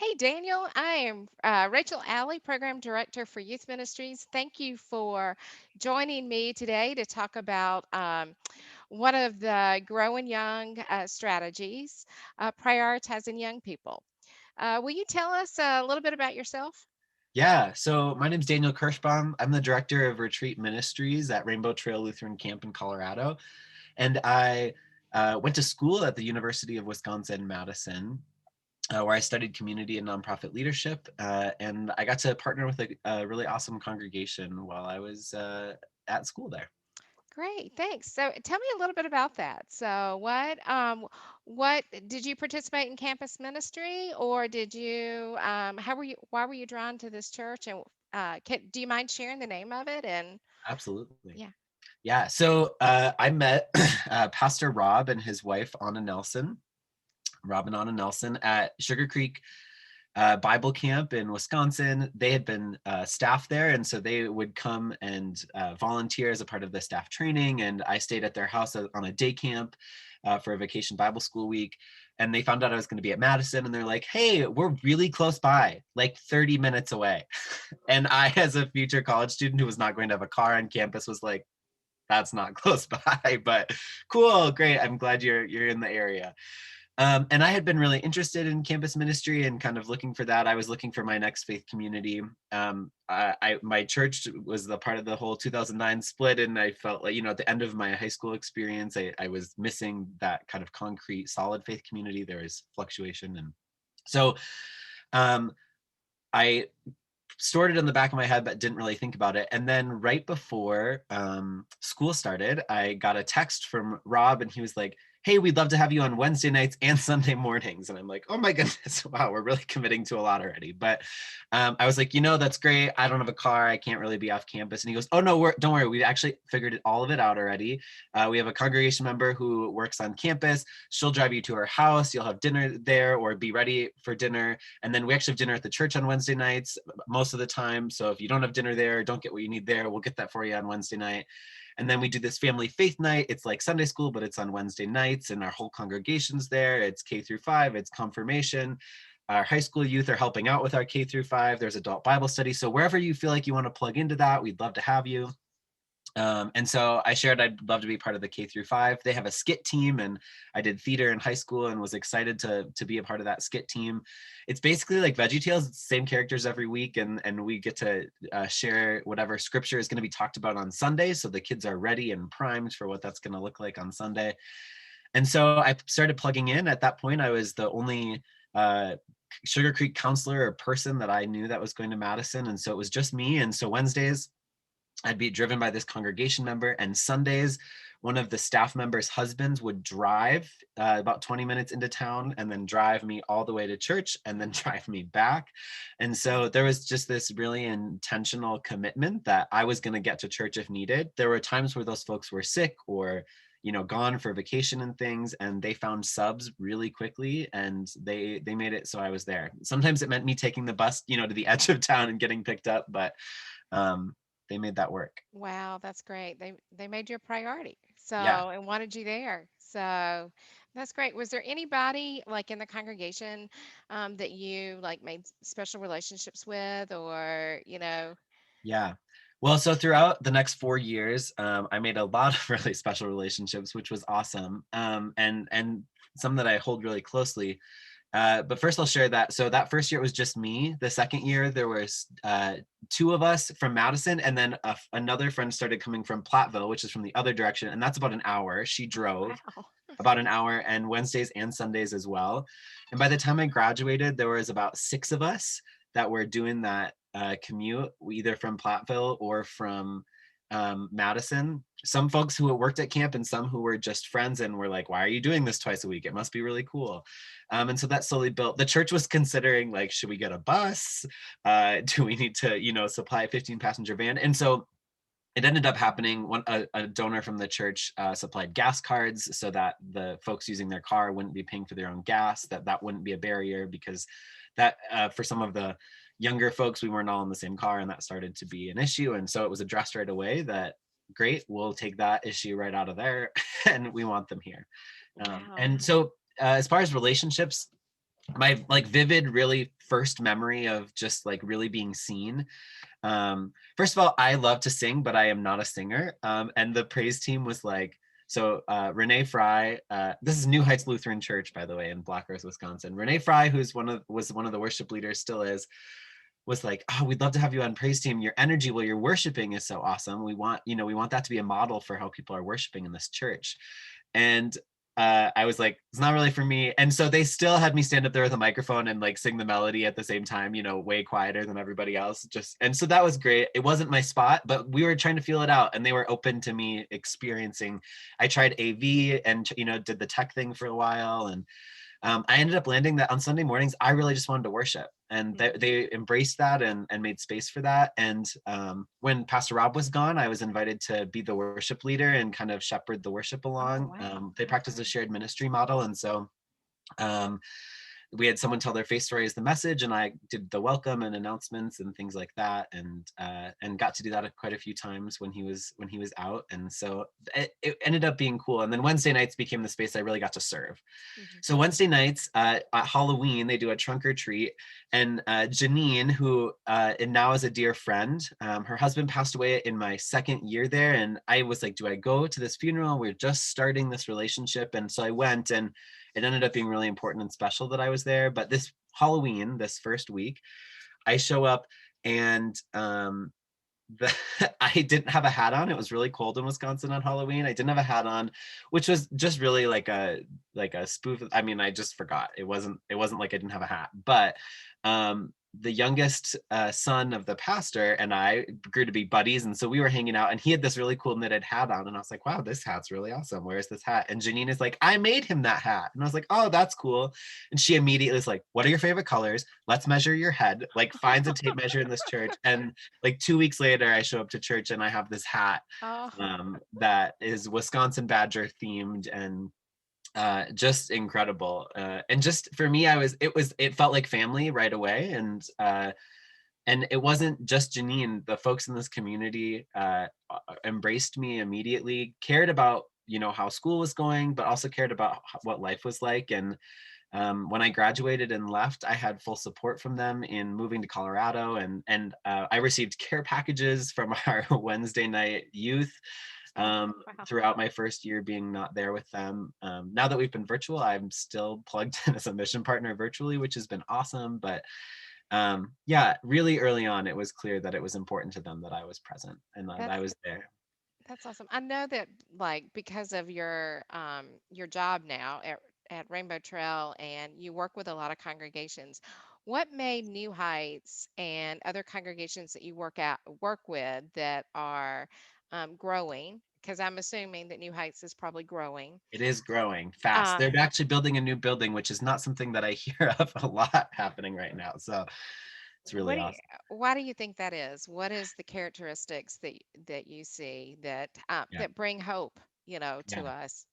Hey, Daniel. I am Rachel Alley, Program Director for Youth Ministries. Thank you for joining me today to talk about one of the growing young strategies, prioritizing young people. Will you tell us a little bit about yourself? Yeah, so my name's Daniel Kirschbaum. I'm the director of retreat ministries at Rainbow Trail Lutheran Camp in Colorado. And I went to school at the University of Wisconsin-Madison, where I studied community and nonprofit leadership. And I got to partner with a really awesome congregation while I was at school there. Great, thanks. So, tell me a little bit about that. So, what did you participate in campus ministry, or did you? How were you? Why were you drawn to this church? And do you mind sharing the name of it? And Absolutely. yeah. Yeah, so I met Pastor Rob and his wife, Anna Nelson, Rob and Anna Nelson, at Sugar Creek Bible camp in Wisconsin. They had been staff there, and so they would come and volunteer as a part of the staff training. And I stayed at their house on a day camp for a vacation Bible school week. And they found out I was going to be at Madison, and they're like, "Hey, we're really close by, like 30 minutes away." And I, as a future college student who was not going to have a car on campus, was like, "That's not close by, but cool, great. I'm glad you're in the area." And I had been really interested in campus ministry and kind of looking for that. I was looking for my next faith community. My church was the part of the whole 2009 split, and I felt like, at the end of my high school experience, I was missing that kind of concrete, solid faith community. There was fluctuation, and so um, I stored it in the back of my head, but didn't really think about it. And then right before school started, I got a text from Rob, and he was like, "Hey, we'd love to have you on Wednesday nights and Sunday mornings." And I'm like, "Oh my goodness, wow, we're really committing to a lot already." But I was like, "That's great. I don't have a car. I can't really be off campus." And he goes, "Oh no, don't worry. We actually figured all of it out already. We have a congregation member who works on campus. She'll drive you to her house. You'll have dinner there or be ready for dinner. And then we actually have dinner at the church on Wednesday nights most of the time. So if you don't have dinner there, don't get what you need there, we'll get that for you on Wednesday night." And then we do this family faith night. It's like Sunday school, but it's on Wednesday nights, and our whole congregation's there. It's K-5, it's confirmation. Our high school youth are helping out with our K-5. There's adult Bible study. So wherever you feel like you want to plug into that, we'd love to have you. And so I shared I'd love to be part of the K-5. They have a skit team, and I did theater in high school and was excited to be a part of that skit team. It's basically like VeggieTales. It's the same characters every week, and we get to share whatever scripture is going to be talked about on Sunday, so the kids are ready and primed for what that's going to look like on Sunday. And so I started plugging in. At that point, I was the only Sugar Creek counselor or person that I knew that was going to Madison, and so it was just me. And so Wednesdays, I'd be driven by this congregation member, and Sundays, one of the staff members' husbands would drive about 20 minutes into town and then drive me all the way to church and then drive me back. And so there was just this really intentional commitment that I was going to get to church if needed. There were times where those folks were sick or gone for vacation and things, and they found subs really quickly, and they made it so I was there. Sometimes it meant me taking the bus to the edge of town and getting picked up, but um they made that work. Wow, that's great. They made you a priority. So, Yeah. and wanted you there. So, that's great. Was there anybody like in the congregation that you like made special relationships with, or Yeah. Well, so throughout the next 4 years, I made a lot of really special relationships, which was awesome, and some that I hold really closely. But first, I'll share that. So that first year it was just me. The second year there was two of us from Madison, and then another friend started coming from Platteville, which is from the other direction, and that's about an hour. She drove wow. about an hour, and Wednesdays and Sundays as well. And by the time I graduated, there was about six of us that were doing that commute, either from Platteville or from Madison. Some folks who had worked at camp and some who were just friends and were like, "Why are you doing this twice a week? It must be really cool." And so that slowly built. The church was considering, like, should we get a bus? Do we need to, supply a 15 passenger van? And so it ended up happening. A donor from the church supplied gas cards so that the folks using their car wouldn't be paying for their own gas, that wouldn't be a barrier, because that for some of the younger folks, we weren't all in the same car, and that started to be an issue. And so it was addressed right away that, great, we'll take that issue right out of there and we want them here. Wow. And so as far as relationships, my like vivid, really first memory of just like really being seen. First of all, I love to sing, but I am not a singer. And the praise team was like, so Renee Fry, this is New Heights Lutheran Church, by the way, in Black Earth, Wisconsin. Renee Fry, who's was one of the worship leaders, still is, was like, oh, we'd love to have you on praise team. Your energy while you're worshiping is so awesome. We want that to be a model for how people are worshiping in this church. And I was like, it's not really for me. And so they still had me stand up there with a microphone and like sing the melody at the same time, way quieter than everybody else. And so that was great. It wasn't my spot, but we were trying to feel it out, and they were open to me experiencing. I tried AV and, did the tech thing for a while. And I ended up landing that on Sunday mornings, I really just wanted to worship. And they embraced that and made space for that. And when Pastor Rob was gone, I was invited to be the worship leader and kind of shepherd the worship along. Oh, wow. They practice a shared ministry model. And so we had someone tell their faith story as the message, and I did the welcome and announcements and things like that, and got to do that quite a few times when he was out. And so it ended up being cool. And then Wednesday nights became the space I really got to serve. So Wednesday nights at Halloween, they do a trunk or treat, and Janine, who and now is a dear friend, her husband passed away in my second year there, and I was like, do I go to this funeral? We're just starting this relationship. And so I went, and it ended up being really important and special that I was there. But this Halloween, this first week, I show up, and I didn't have a hat on. It was really cold in Wisconsin on Halloween. I didn't have a hat on, which was just really like a spoof. I mean, I just forgot. It wasn't like I didn't have a hat. But the youngest son of the pastor and I grew to be buddies, and so we were hanging out, and he had this really cool knitted hat on, and I was like, wow, this hat's really awesome. Where's this hat? And Janine is like, I made him that hat. And I was like, oh, that's cool. And she immediately is like, what are your favorite colors? Let's measure your head. Like, finds a tape measure in this church. And like 2 weeks later, I show up to church and I have this hat Oh, that is Wisconsin Badger themed, and just incredible. And just for me, it felt like family right away. And it wasn't just Janine. The folks in this community embraced me immediately, cared about how school was going, but also cared about what life was like. And when I graduated and left, I had full support from them in moving to Colorado, and I received care packages from our Wednesday night youth wow. throughout my first year being not there with them. Now that we've been virtual, I'm still plugged in as a mission partner virtually, which has been awesome. But yeah, really early on, it was clear that it was important to them that I was present and that I That's was there. that's awesome. I know that, like, because of your job now at Rainbow Trail, and you work with a lot of congregations, what made New Heights and other congregations that you work with that are growing? Because I'm assuming that New Heights is probably growing. It is growing fast. Uh, They're actually building a new building, which is not something that I hear of a lot happening right now. So it's what really do you, awesome. why do you think that is? What is the characteristics that you see Yeah. that bring hope, Yeah. to us?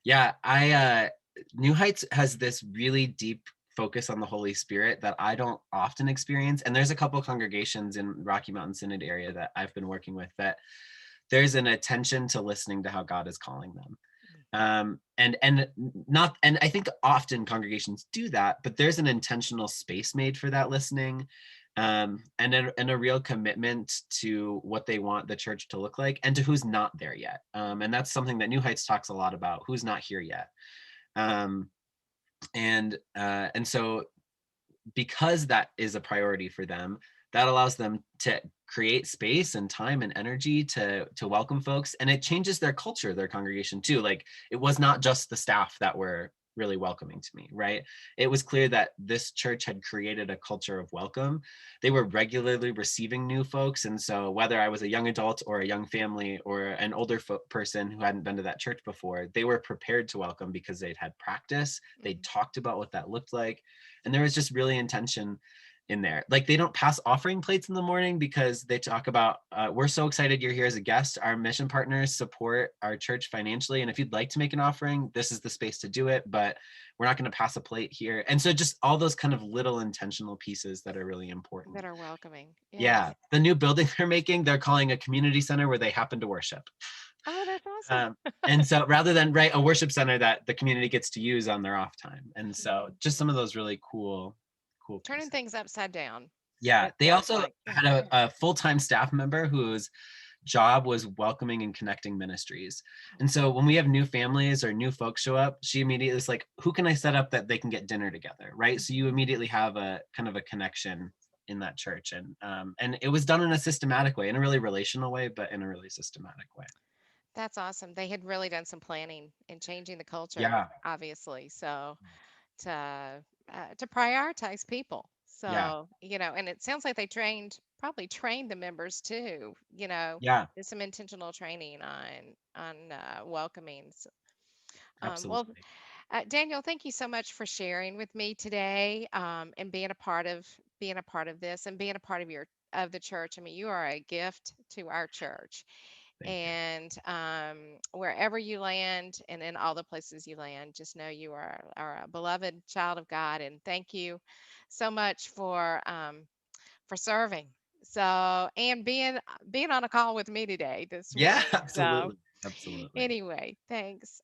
Yeah. New Heights has this really deep focus on the Holy Spirit that I don't often experience. And there's a couple congregations in Rocky Mountain Synod area that I've been working with that there's an attention to listening to how God is calling them. And I think often congregations do that, but there's an intentional space made for that listening, and a real commitment to what they want the church to look like and to who's not there yet. And that's something that New Heights talks a lot about, who's not here yet. Um, and so because that is a priority for them, that allows them to create space and time and energy to welcome folks, and it changes their culture, their congregation too. Like, it was not just the staff that were really welcoming to me, right? It was clear that this church had created a culture of welcome. They were regularly receiving new folks, and so whether I was a young adult or a young family or an older person who hadn't been to that church before, they were prepared to welcome because they'd had practice, they'd talked about what that looked like, and there was just really intention in there. Like, they don't pass offering plates in the morning because they talk about, we're so excited you're here as a guest. Our mission partners support our church financially, and if you'd like to make an offering, this is the space to do it, but we're not going to pass a plate here. And so just all those kind of little intentional pieces that are really important. That are welcoming. Yeah, Yes. the new building they're making, they're calling a community center where they happen to worship. Oh, that's awesome. um, and so rather than a worship center that the community gets to use on their off time. And so Mhm. just some of those really cool cool Turning piece. things upside down. Yeah, It they sounds also like. Yeah. had a full-time staff member whose job was welcoming and connecting ministries. And so when we have new families or new folks show up, she immediately is like, who can I set up that they can get dinner together, right? So you immediately have a kind of a connection in that church. And it was done in a systematic way, in a really relational way, but in a really systematic way. That's awesome. They had really done some planning and changing the culture, Yeah, obviously. So to to prioritize people. yeah, So, and it sounds like they probably trained the members too, yeah, did some intentional training on welcoming. So, well, absolutely. Daniel, thank you so much for sharing with me today, and being a part of this and being a part of the church. I mean, you are a gift to our church, Thank you. and wherever you land and in all the places you land, just know you are a beloved child of God. And thank you so much for serving. So, and being on a call with me today, this Yeah, morning. So absolutely. Absolutely. anyway, thanks.